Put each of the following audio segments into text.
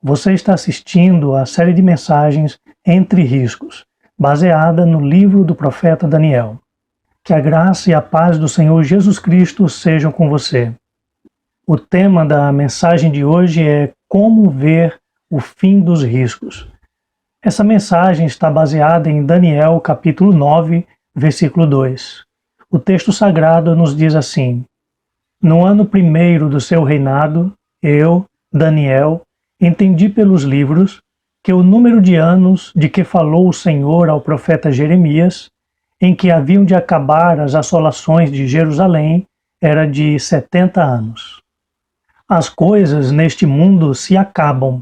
Você está assistindo à série de mensagens Entre Riscos, baseada no livro do profeta Daniel. Que a graça e a paz do Senhor Jesus Cristo sejam com você. O tema da mensagem de hoje é Como ver o fim dos riscos. Essa mensagem está baseada em Daniel capítulo 9, versículo 2. O texto sagrado nos diz assim: No ano primeiro do seu reinado, eu, Daniel, entendi pelos livros que o número de anos de que falou o Senhor ao profeta Jeremias, em que haviam de acabar as assolações de Jerusalém, era de 70 anos. As coisas neste mundo se acabam,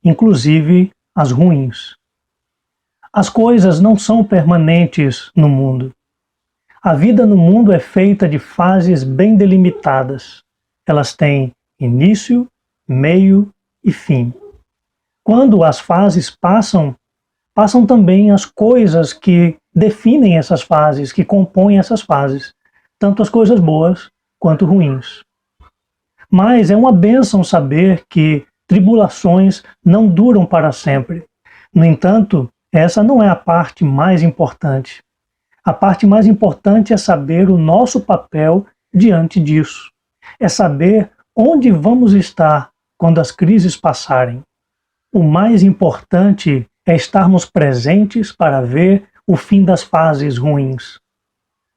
inclusive as ruins. As coisas não são permanentes no mundo. A vida no mundo é feita de fases bem delimitadas. Elas têm início, meio e fim. Quando as fases passam também as coisas que definem essas fases, que compõem essas fases, tanto as coisas boas quanto ruins. Mas é uma bênção saber que tribulações não duram para sempre. No entanto, essa não é a parte mais importante. A parte mais importante é saber o nosso papel diante disso. É saber onde vamos estar quando as crises passarem. O mais importante é estarmos presentes para ver o fim das fases ruins.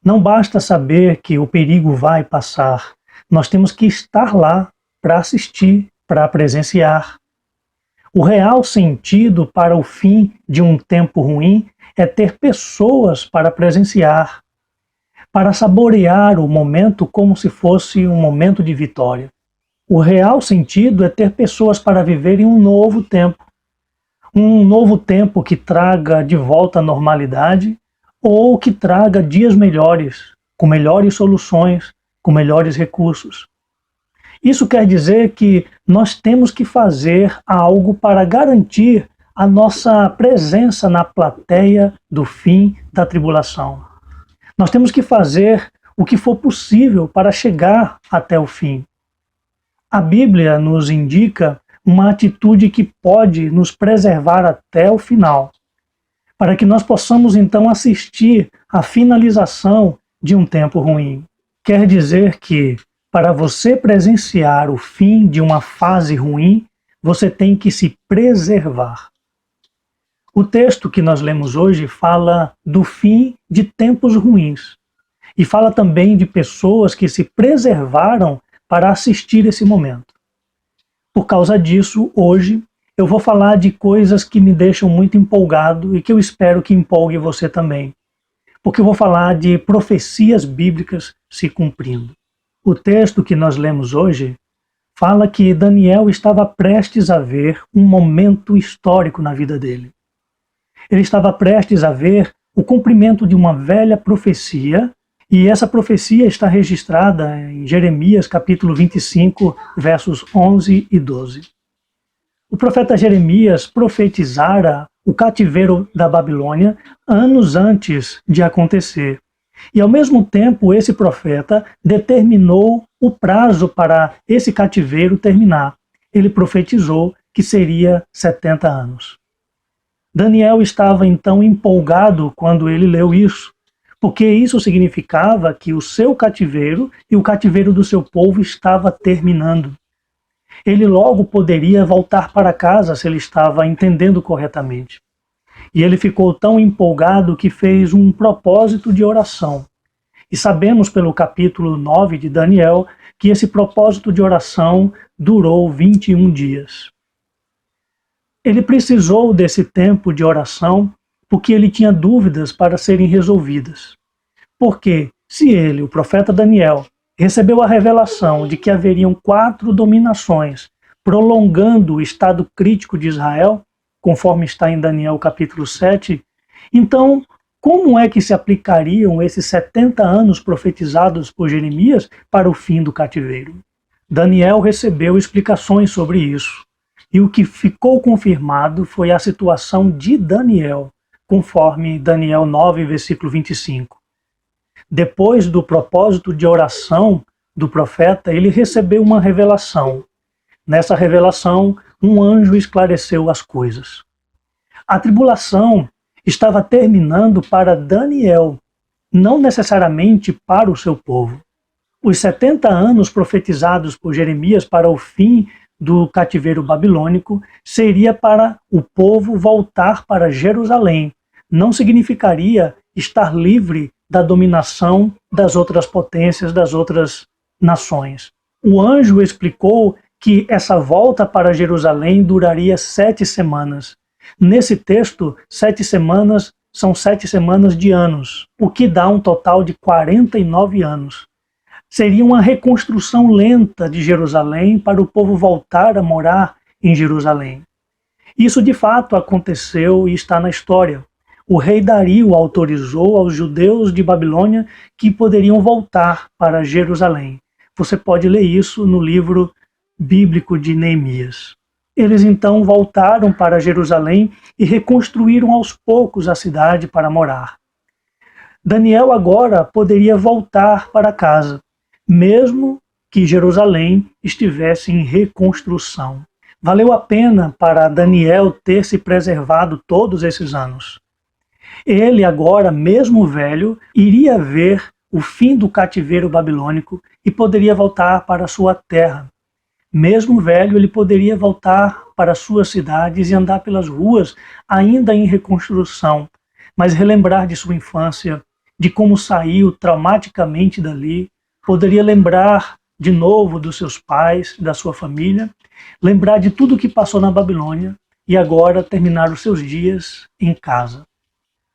Não basta saber que o perigo vai passar. Nós temos que estar lá para assistir, para presenciar. O real sentido para o fim de um tempo ruim é ter pessoas para presenciar, para saborear o momento como se fosse um momento de vitória. O real sentido é ter pessoas para viver em um novo tempo que traga de volta a normalidade ou que traga dias melhores, com melhores soluções, com melhores recursos. Isso quer dizer que nós temos que fazer algo para garantir a nossa presença na plateia do fim da tribulação. Nós temos que fazer o que for possível para chegar até o fim. A Bíblia nos indica uma atitude que pode nos preservar até o final, para que nós possamos então assistir à finalização de um tempo ruim. Quer dizer que, para você presenciar o fim de uma fase ruim, você tem que se preservar. O texto que nós lemos hoje fala do fim de tempos ruins e fala também de pessoas que se preservaram para assistir esse momento. Por causa disso, hoje, eu vou falar de coisas que me deixam muito empolgado e que eu espero que empolgue você também. Porque eu vou falar de profecias bíblicas se cumprindo. O texto que nós lemos hoje fala que Daniel estava prestes a ver um momento histórico na vida dele. Ele estava prestes a ver o cumprimento de uma velha profecia, e essa profecia está registrada em Jeremias capítulo 25, versos 11 e 12. O profeta Jeremias profetizara o cativeiro da Babilônia anos antes de acontecer. E ao mesmo tempo esse profeta determinou o prazo para esse cativeiro terminar. Ele profetizou que seria 70 anos. Daniel estava então empolgado quando ele leu isso, porque isso significava que o seu cativeiro e o cativeiro do seu povo estava terminando. Ele logo poderia voltar para casa se ele estava entendendo corretamente. E ele ficou tão empolgado que fez um propósito de oração. E sabemos pelo capítulo 9 de Daniel que esse propósito de oração durou 21 dias. Ele precisou desse tempo de oração porque ele tinha dúvidas para serem resolvidas. Porque se ele, o profeta Daniel, recebeu a revelação de que haveriam 4 dominações prolongando o estado crítico de Israel, conforme está em Daniel capítulo 7, então como é que se aplicariam esses 70 anos profetizados por Jeremias para o fim do cativeiro? Daniel recebeu explicações sobre isso. E o que ficou confirmado foi a situação de Daniel, conforme Daniel 9, versículo 25. Depois do propósito de oração do profeta, ele recebeu uma revelação. Nessa revelação, um anjo esclareceu as coisas. A tribulação estava terminando para Daniel, não necessariamente para o seu povo. Os 70 anos profetizados por Jeremias para o fim do cativeiro babilônico seria para o povo voltar para Jerusalém. Não significaria estar livre da dominação das outras potências, das outras nações. O anjo explicou que essa volta para Jerusalém duraria 7 semanas. Nesse texto, 7 semanas são 7 semanas de anos, o que dá um total de 49 anos. Seria uma reconstrução lenta de Jerusalém para o povo voltar a morar em Jerusalém. Isso de fato aconteceu e está na história. O rei Dario autorizou aos judeus de Babilônia que poderiam voltar para Jerusalém. Você pode ler isso no livro bíblico de Neemias. Eles então voltaram para Jerusalém e reconstruíram aos poucos a cidade para morar. Daniel agora poderia voltar para casa, mesmo que Jerusalém estivesse em reconstrução. Valeu a pena para Daniel ter se preservado todos esses anos. Ele agora, mesmo velho, iria ver o fim do cativeiro babilônico e poderia voltar para sua terra. Mesmo velho, ele poderia voltar para suas cidades e andar pelas ruas ainda em reconstrução, mas relembrar de sua infância, de como saiu traumaticamente dali, poderia lembrar de novo dos seus pais, da sua família, lembrar de tudo o que passou na Babilônia e agora terminar os seus dias em casa.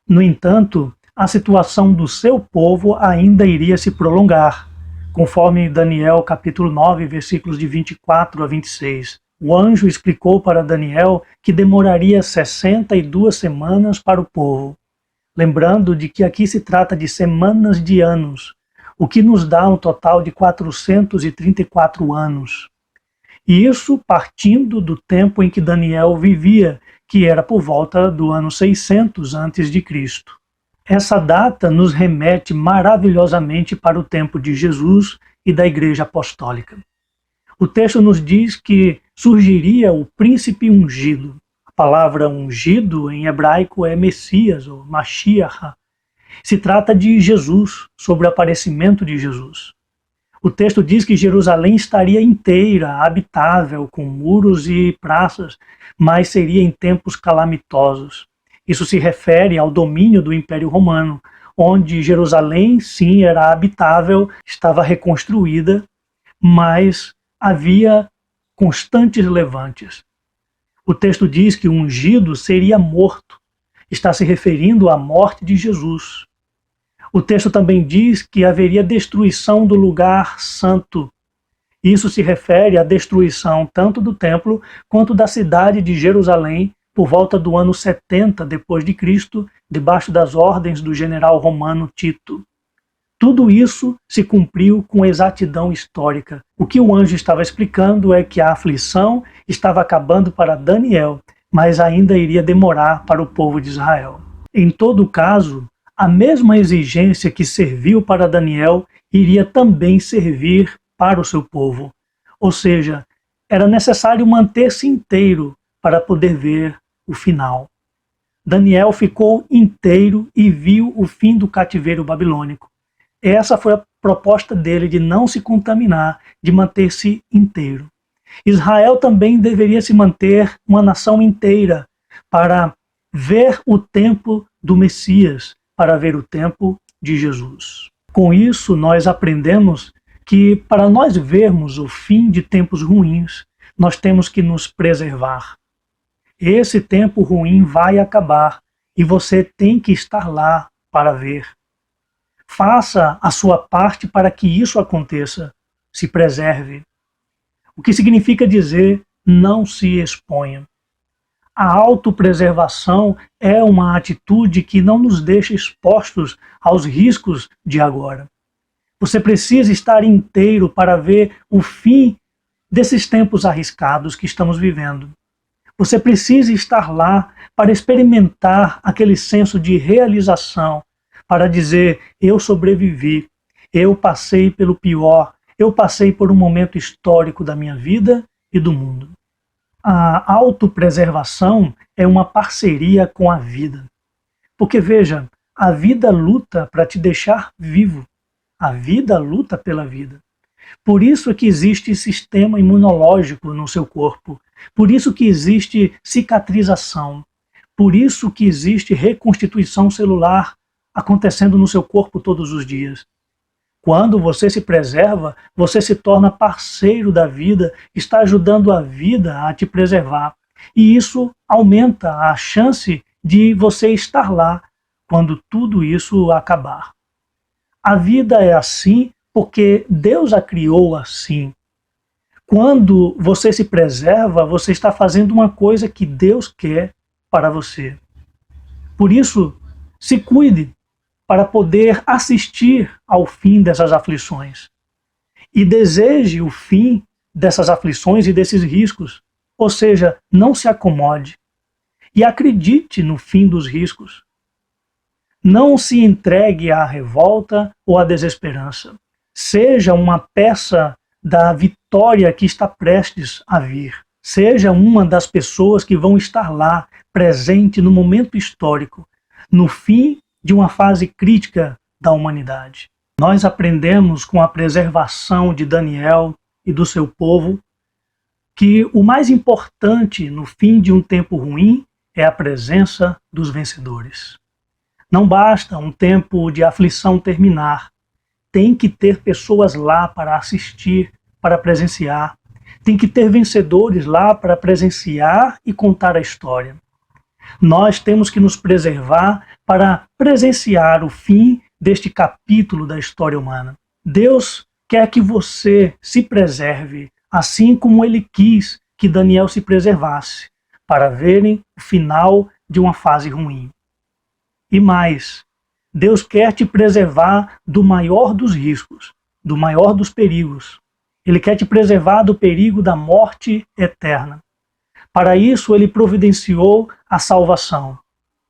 No entanto, a situação do seu povo ainda iria se prolongar, conforme Daniel capítulo 9, versículos de 24 a 26. O anjo explicou para Daniel que demoraria 62 semanas para o povo, lembrando de que aqui se trata de semanas de anos, o que nos dá um total de 434 anos. E isso partindo do tempo em que Daniel vivia, que era por volta do ano 600 a.C. Essa data nos remete maravilhosamente para o tempo de Jesus e da Igreja Apostólica. O texto nos diz que surgiria o príncipe ungido. A palavra ungido em hebraico é Messias, ou Mashiach. Se trata de Jesus, sobre o aparecimento de Jesus. O texto diz que Jerusalém estaria inteira, habitável, com muros e praças, mas seria em tempos calamitosos. Isso se refere ao domínio do Império Romano, onde Jerusalém, sim, era habitável, estava reconstruída, mas havia constantes levantes. O texto diz que o ungido seria morto. Está se referindo à morte de Jesus. O texto também diz que haveria destruição do lugar santo. Isso se refere à destruição tanto do templo quanto da cidade de Jerusalém por volta do ano 70 depois de Cristo, debaixo das ordens do general romano Tito. Tudo isso se cumpriu com exatidão histórica. O que o anjo estava explicando é que a aflição estava acabando para Daniel, mas ainda iria demorar para o povo de Israel. Em todo caso, a mesma exigência que serviu para Daniel iria também servir para o seu povo. Ou seja, era necessário manter-se inteiro para poder ver o final. Daniel ficou inteiro e viu o fim do cativeiro babilônico. Essa foi a proposta dele, de não se contaminar, de manter-se inteiro. Israel também deveria se manter uma nação inteira para ver o tempo do Messias, para ver o tempo de Jesus. Com isso, nós aprendemos que para nós vermos o fim de tempos ruins, nós temos que nos preservar. Esse tempo ruim vai acabar e você tem que estar lá para ver. Faça a sua parte para que isso aconteça. Se preserve. O que significa dizer não se exponha. A autopreservação é uma atitude que não nos deixa expostos aos riscos de agora. Você precisa estar inteiro para ver o fim desses tempos arriscados que estamos vivendo. Você precisa estar lá para experimentar aquele senso de realização, para dizer, eu sobrevivi, eu passei pelo pior, eu passei por um momento histórico da minha vida e do mundo. A autopreservação é uma parceria com a vida. Porque veja, a vida luta para te deixar vivo. A vida luta pela vida. Por isso é que existe sistema imunológico no seu corpo. Por isso que existe cicatrização. Por isso que existe reconstituição celular acontecendo no seu corpo todos os dias. Quando você se preserva, você se torna parceiro da vida, está ajudando a vida a te preservar. E isso aumenta a chance de você estar lá quando tudo isso acabar. A vida é assim porque Deus a criou assim. Quando você se preserva, você está fazendo uma coisa que Deus quer para você. Por isso, se cuide para poder assistir ao fim dessas aflições. E deseje o fim dessas aflições e desses riscos. Ou seja, não se acomode. E acredite no fim dos riscos. Não se entregue à revolta ou à desesperança. Seja uma peça da vitória que está prestes a vir. Seja uma das pessoas que vão estar lá, presente no momento histórico, no fim de uma fase crítica da humanidade. Nós aprendemos com a preservação de Daniel e do seu povo que o mais importante no fim de um tempo ruim é a presença dos vencedores. Não basta um tempo de aflição terminar. Tem que ter pessoas lá para assistir, para presenciar. Tem que ter vencedores lá para presenciar e contar a história. Nós temos que nos preservar para presenciar o fim deste capítulo da história humana. Deus quer que você se preserve, assim como Ele quis que Daniel se preservasse, para verem o final de uma fase ruim. E mais, Deus quer te preservar do maior dos riscos, do maior dos perigos. Ele quer te preservar do perigo da morte eterna. Para isso, Ele providenciou a salvação.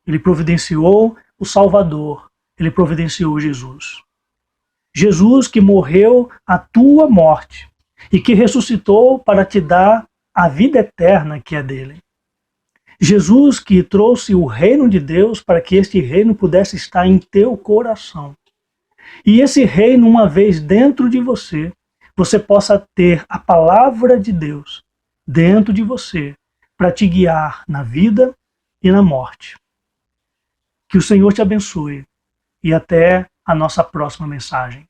Ele providenciou o Salvador. Ele providenciou Jesus. Jesus que morreu a tua morte e que ressuscitou para te dar a vida eterna que é dele. Jesus que trouxe o reino de Deus para que este reino pudesse estar em teu coração. E esse reino, uma vez dentro de você, você possa ter a palavra de Deus dentro de você para te guiar na vida e na morte. Que o Senhor te abençoe e até a nossa próxima mensagem.